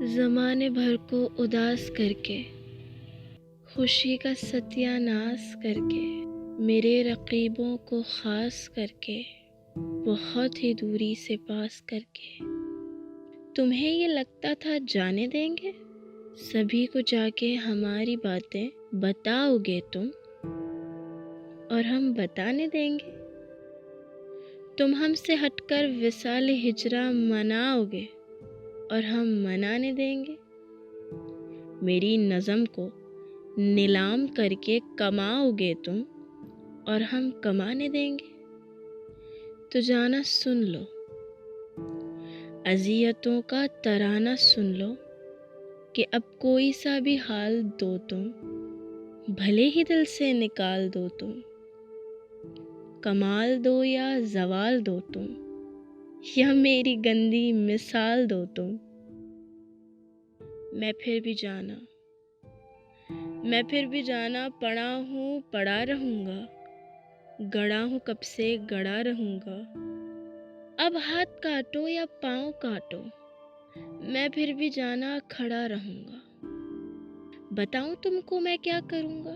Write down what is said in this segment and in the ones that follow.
زمانے بھر کو اداس کر کے، خوشی کا ستیہ ناس کر کے، میرے رقیبوں کو خاص کر کے، بہت ہی دوری سے پاس کر کے، تمہیں یہ لگتا تھا جانے دیں گے؟ سبھی کو جا کے ہماری باتیں بتاؤ گے تم، اور ہم بتانے دیں گے؟ تم ہم سے ہٹ کر وصال ہجرا مناؤ گے، اور ہم منانے دیں گے؟ میری نظم کو نیلام کر کے کماؤ گے تم، اور ہم کمانے دیں گے؟ تو جانا سن لو، اذیتوں کا ترانہ سن لو، کہ اب کوئی سا بھی حال دو تم، بھلے ہی دل سے نکال دو تم، کمال دو یا زوال دو تم، یا میری گندی مثال دو تم، میں پھر بھی جانا پڑا ہوں پڑا رہوں گا، گڑا ہوں کب سے گڑا رہوں گا، اب ہاتھ کاٹو یا پاؤں کاٹو، میں پھر بھی جانا کھڑا رہوں گا۔ بتاؤں تم کو میں کیا کروں گا؟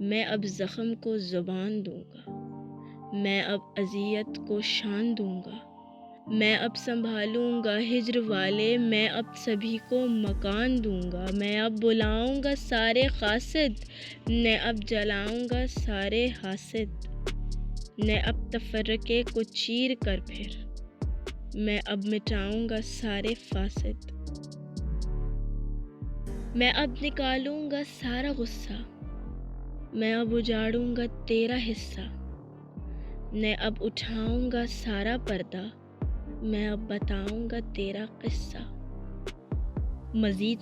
میں اب زخم کو زبان دوں گا، میں اب اذیت کو شان دوں گا، میں اب سنبھالوں گا ہجر والے، میں اب سبھی کو مکان دوں گا، میں اب بلاؤں گا سارے قاصد، میں اب جلاؤں گا سارے حاسد، میں اب تفرقے کو چیر کر پھر، میں اب مٹاؤں گا سارے فاسد، میں اب نکالوں گا سارا غصہ، میں اب اجاڑوں گا تیرا حصہ، میں اب اٹھاؤں گا سارا پردہ، میں اب بتاؤں گا تیرا قصہ۔ مزید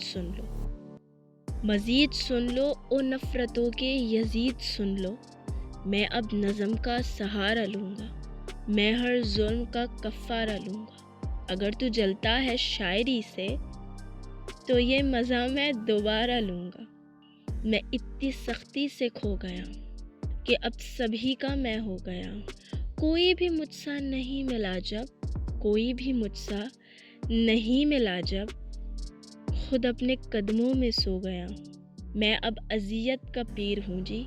سن لو او نفرتوں کے یزید سن لو، میں اب نظم کا سہارا لوں گا، میں ہر ظلم کا کفارہ لوں گا۔ اگر تو جلتا ہے شاعری سے تو یہ مزہ میں دوبارہ لوں گا۔ میں اتنی سختی سے کھو گیا ہوں کہ اب سبھی کا میں ہو گیا ہوں، کوئی بھی مجھ سا نہیں ملا جب، کوئی بھی مجھ سا نہیں ملا جب، خود اپنے قدموں میں سو گیا ہوں۔ میں اب اذیت کا پیر ہوں جی،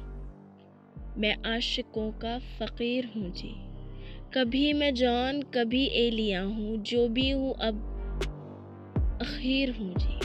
میں عاشقوں کا فقیر ہوں جی، کبھی میں جان کبھی ایلیا ہوں، جو بھی ہوں اب اخیر ہوں جی۔